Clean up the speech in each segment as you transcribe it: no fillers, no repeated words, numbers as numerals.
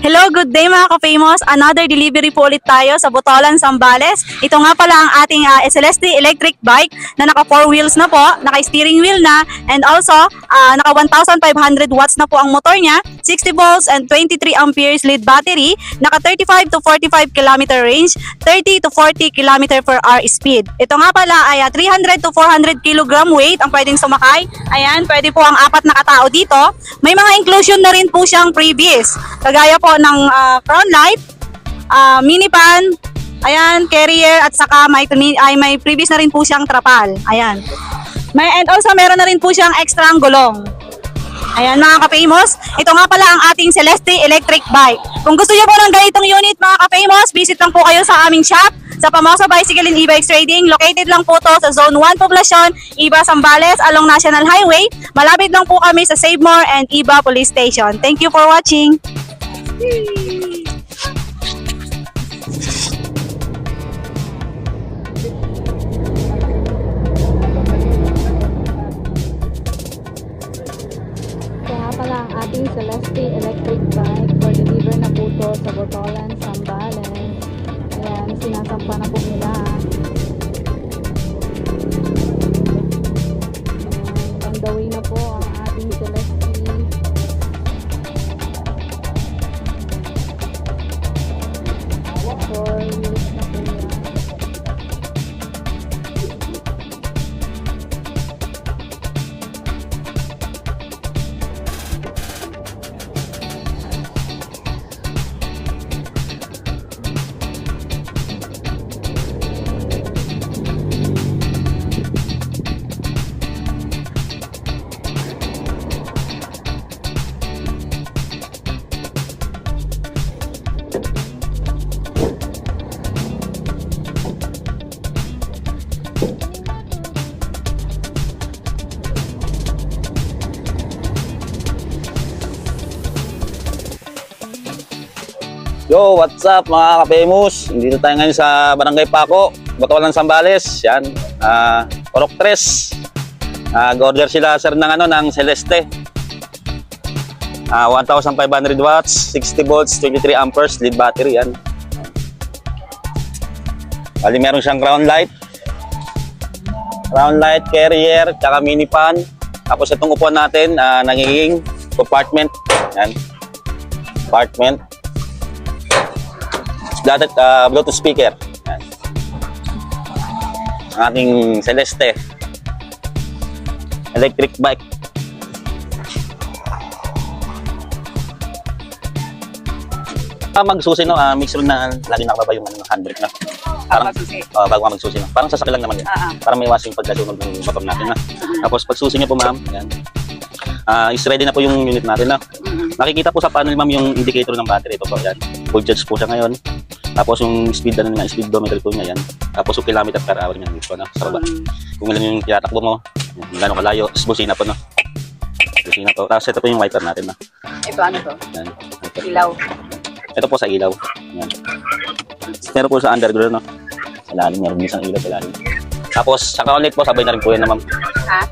Hello, good day mga ka-famous. Another delivery po ulit tayo sa Botolan, Zambales. Ito nga pala ang ating Celeste electric bike na naka 4 wheels na po, naka steering wheel na, and also naka 1,500 watts na po ang motor niya, 60 volts and 23 amperes lead battery, naka 35 to 45 km range, 30 to 40 km per hour speed. Ito nga pala ay 300 to 400 kg weight ang pwedeng sumakay. Ayan, pwede po ang 4 na katao dito. May mga inclusion na rin po siyang previous. Kagaya po ng crown light, mini pan, ayan, carrier, at saka may previous na rin po siyang trapal. Ayan. And also meron na rin po siyang extra gulong. Ayan mga ka-famous, ito nga pala ang ating Celeste electric bike. Kung gusto niyo po ng ganitong unit mga ka-famous, visit lang po kayo sa aming shop sa Pamosa Bicycle and E-Bikes Trading. Located lang po to sa Zone 1 Poblacion, Iba, Zambales, along National Highway. Malapit lang po kami sa Save More and Iba Police Station. Thank you for watching. Pala ang ating Celeste electric bike for deliver na po to sa Botolan, Zambales. Ayan, sinasampa na po nila. Ayan, on the way na po ang ating Celeste. For use na po yan. Yo, what's up mga ka-famous? Dito tayo ngayon sa Barangay Paco, Botolan, Zambales. Yan, Orok 3. Order sila sir ng Celeste. 1,500 watts, 60 volts, 23 amperes lead battery. Yan. Bali meron siyang ground light, carrier, tsaka mini pan. Tapos itong upuan natin, nagiging compartment. Yan, compartment. Bluetooth speaker. Yan. Ang ating Celeste electric bike. Magsusi no, mix rin na lagi nakababa yung handbrake na. Parang bago ka magsusi no. Parang sasakyan lang naman yun. Parang may iwasan yung pagkasunog ng bapam natin na. Tapos pagsusi niyo po ma'am, yan. Is ready na po yung unit natin na. Nakikita po sa panel ma'am yung indicator ng battery. Ito po yan. Full charge po siya ngayon. Tapos yung speed na speedometer po niya yan. Tapos yung kilometer per hour niya dito no, sa baba. Kung ilan yung tinatakbo mo, gano'ng kalayo, busina po no. Busina po. Tapos ito po yung wiper natin no. Ito ano to? Yan. Ilaw. Ito po sa ilaw. Yan. Meron po sa underground no. Sa lalim, meron isang ilaw sa lalim. Tapos sa ulit po, sabay na rin po yan na ma'am.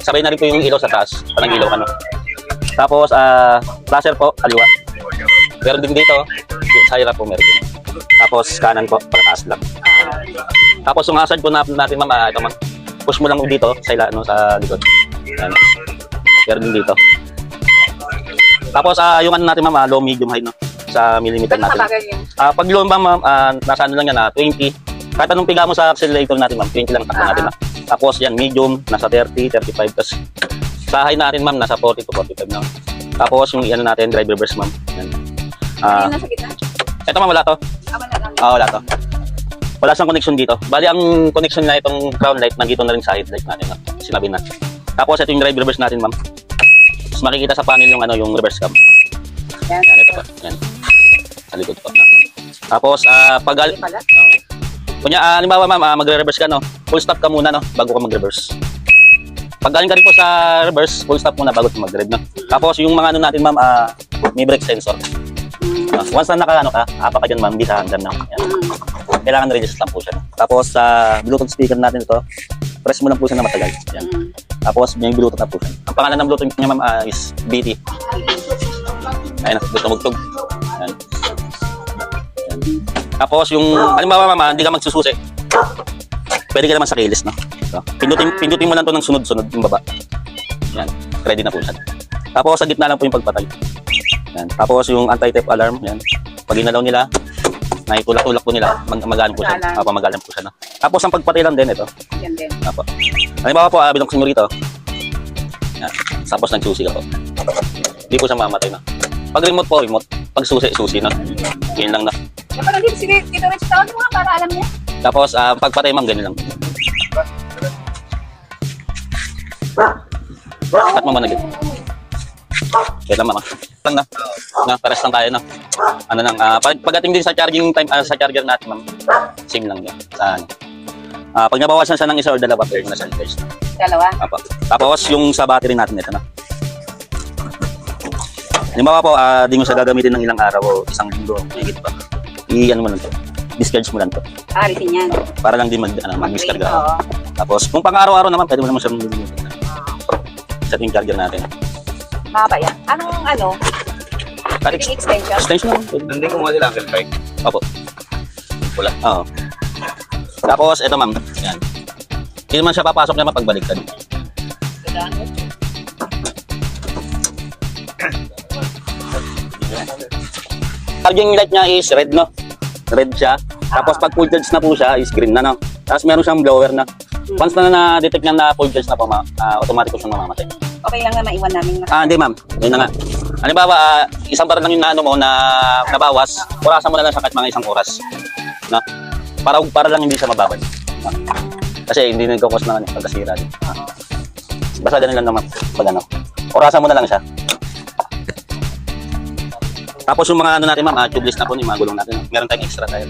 Sabay na rin po yung ilaw sa taas. Parang ilaw ano. Tapos flasher po, kaliwa. Meron din dito. Sa hirap po meron din. Tapos kanan po, pagkataas lang. Tapos yung hazard po natin ma'am, ito ma'am. Push mo lang dito sa sa likod. Yan. Meron din dito. Tapos yung ano natin ma'am, low, medium, high no. Sa millimeter natin. Pag low ma'am, nasa ano lang yan 20. Kahit anong piga mo sa accelerator natin ma'am, 20 lang takbo natin na. Tapos yan, medium, nasa 30, 35. Tapos sa high natin ma'am, nasa 40 to 45 na. Tapos yung ano natin, drive reverse ma'am. Yan. Nasa gitna? Ito ma'am, wala to. Wala lang. Wala to. Wala siyang connection dito. Bali ang connection na itong crown light, nandito na rin sa headlight natin. No? Sinabi na. Tapos ito yung drive reverse natin ma'am. Tapos makikita sa panel yung yung reverse cam. Yan, ito po. Yan. Sa likod po. No? Tapos kunya, halimbawa ma'am, magre-reverse ka no. Full stop ka muna no, bago ka mag-reverse. Pag galing ka rin po sa reverse, full stop muna bago mag-rev no. Tapos yung mga ano natin ma'am, may brake sensor. Once na naka apa ka dyan ma'am, di sa handam na. Yan. Kailangan register lang po siya. Tapos sa Bluetooth speaker natin ito, press mo lang po siya na matagal. Yan. Tapos may Bluetooth na po siya. Ang pangalan ng Bluetooth niya ma'am is BT. Ayun na, tumugtog. Yan. Tapos yung, halimbawa mama, hindi ka magsususi. Pwede ka naman sa keyless, no? So, pindutin mo lang to ng sunod-sunod yung baba. Yan, ready na po siya. Tapos sa gitna lang po yung pagpatay. Yan. Tapos yung anti-theft alarm, yan. Pag inalaw nila, naitulak-tulak po nila, magaan po siya. Magaan po siya, no? Tapos ang pagpatay lang din ito. Yan din. Apo. Halimbawa po, binuksan mo rito. Yan. Tapos nagsusi ka po. Hindi po siya mamatay, no? Pag remote po, remote. Pag susi, susi, no? Yun lang, no? Kapag dito, sige, dito rin sa taon mo nga para alam niya. Tapos, pagpatay ma'am, ganyan lang. Cut mo muna ganyan. Wait lang, mama. Lang na. Pares lang tayo, no? Ano lang, pagdating din sa charging time, sa charger natin, ma'am, same lang yan. Pag nabawasan siya ng isa or dalawa, pwede na siya guys. Dalawa. Apo. Tapos, yung sa battery natin, ito na. Halimbawa po, di mo siya gagamitin ng ilang araw o isang linggo, higit pa. I-ano mo lang to. Discharge mo lang to. Arisin yan. Para lang din mag-discard ka. Oo. Tapos, kung pang-araw-araw naman, pwede mo naman siyang gamitin. Sa ating charger natin. Mahaba yan. Anong ano? Kahit Pwedeng extension? extension naman. Hindi ko mo sila uncle bike. Opo. Wala. Oo. Tapos, ito ma'am. Yan. Hindi naman siya papasok naman pagbaliktad. Charging light niya is red, no? Red siya. Tapos pag full charge na po siya, is green na, no? Tapos meron siyang blower na. Once na na-detect niya na full charge na po, automatic po siyang mamamatay. Okay lang na maiwan namin. Hindi ma'am. Yun na nga. Halimbawa, isang bar lang yung naano mo na nabawas, orasan mo na lang siya kahit mga isang oras. No? Para lang hindi siya mababad. No? Kasi hindi nagkakos na pagkasira. Basta ganun lang naman. Pag ano. Orasan mo na lang siya. Tapos yung mga ano natin ma'am, tubeless na po yung mga gulong natin. Meron tayong extra tayo.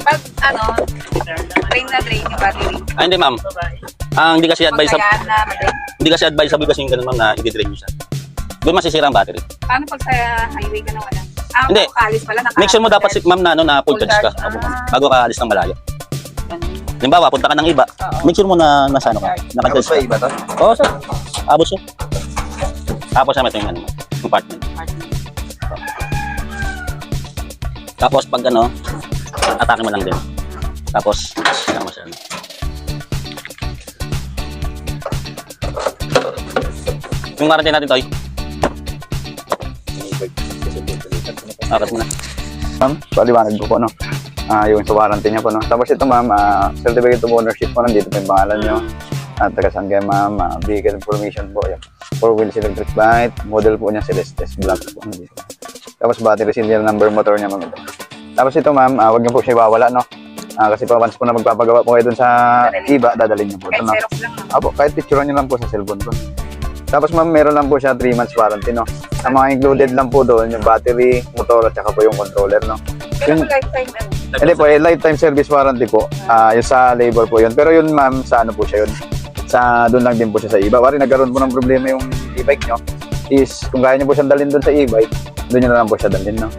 Pag ano, drain na drain yung battery. Hindi ma'am. Hindi kasi advisable. Pag na mag-drain. Hindi kasi advisable kasi yung ganun ma'am na i-drain nyo siya. Doon masisira ang battery. Paano pag sa highway ka na wala? Hindi. Alis pala. Make sure mo dapat ma'am na, na full charge ka. Bago ka alis ng malayo. Halimbawa, punta ka ng iba. Make sure mo na nasa ano ka. Naka-charge ka. Iba to? Oo sir. Abot siya. Tapos siya ito yung ano, compartment. Tapos pag ano, atake mo lang din. Tapos, siya mo siya. Yung warranty natin, Toy. Akat mo na. Ma'am, paliwanag ko po, no? Yung sa warranty niya po, no? Tapos ito, ma'am, certificate of ownership po, nandito po yung pangalan nyo. At taga saan kayo, ma'am, vehicle information po, yung 4 wheels electric bike, model po niya Celestes, black po. Tapos battery serial number motor niya, ma'am. Tapos ito, ma'am, wag niyo po siya iwawala, no? Kasi pa once po na magpapagawa po kayo dun sa iba, dadalhin niyo po ito, no? Xerox lang. Apo, kahit picture niyo lang po sa cellphone po. Tapos ma'am, meron lang po siya 3 months warranty, no? Ang mga included lang po doon, yung battery, motor, at saka po yung controller, no? Pero Yung, lifetime ano? hindi po, lifetime service warranty po. Yung sa labor po yun. Pero yun ma'am, sa ano po siya yun? Doon lang din po siya sa iba. Wari, nagkaroon po ng problema yung e-bike nyo. Is, kung kaya nyo po siyang dalhin doon sa e-bike, doon nyo na lang po siya dalhin, no?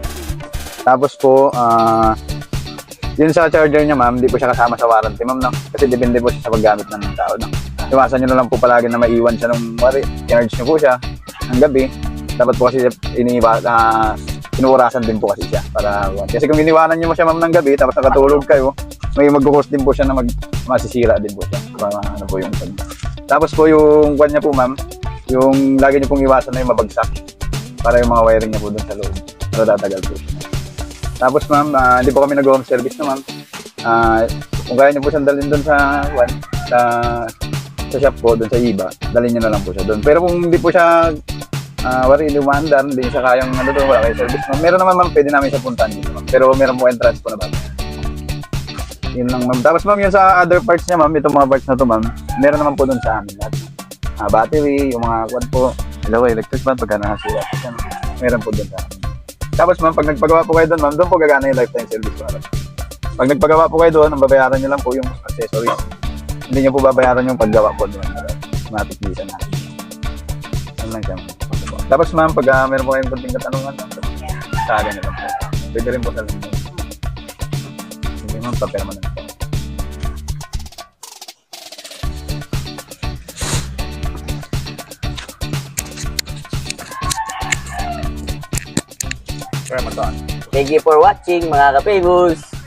Tapos po, yun sa charger niya ma'am, hindi po siya kasama sa warranty ma'am, no? Kasi depende po siya sa paggamit ng tao, no? Iwasan nyo na lang po palagi na maiwan siya nung charge nyo po siya ng gabi. Dapat po kasi inuurasan din po kasi siya. Kasi kung iniwanan nyo mo siya ma'am ng gabi, tapos nakatulog kayo, may mag-host din po siya na masisira din po siya. Para ano po yung tapos po yung kwan niya po ma'am, yung lagi nyo pong iwasan na yung mabagsak. Para yung mga wiring niya po dun sa loob. Pero tatagal po siya. Tapos ma'am, hindi po kami nag-home service na ma'am. Kung kaya nyo po siyang dalhin dun sa shop po, dun sa iba, dalhin nyo na lang po siya dun. Pero kung hindi po siya lumandar, hindi siya kayang wala kayo service ma'am. Meron naman ma'am, pwede namin siya puntahan dito ma'am. Pero meron po entrance po na bago. Yun lang ma'am. Tapos ma'am, yung sa other parts niya ma'am, itong mga parts na to ma'am, meron naman po dun sa amin lahat. Battery, yung mga quad po, electric fan, pagka nakasira po siya, meron po dun sa amin. Tapos ma'am, pag nagpagawa po kayo doon ma'am, doon po gagana yung lifetime service po. Pag nagpagawa po kayo doon, ang babayaran nyo lang po yung accessories. Hindi nyo po babayaran yung paggawa po doon. Automatic visa natin. Yan lang siya ma'am. Tapos ma'am, pag meron po kayong kunting katanungan, saga nyo lang po. Pwede rin po sa lang. Hindi ma'am, papirma na po. Kaya Butuan. Thank you for watching mga ka-famous.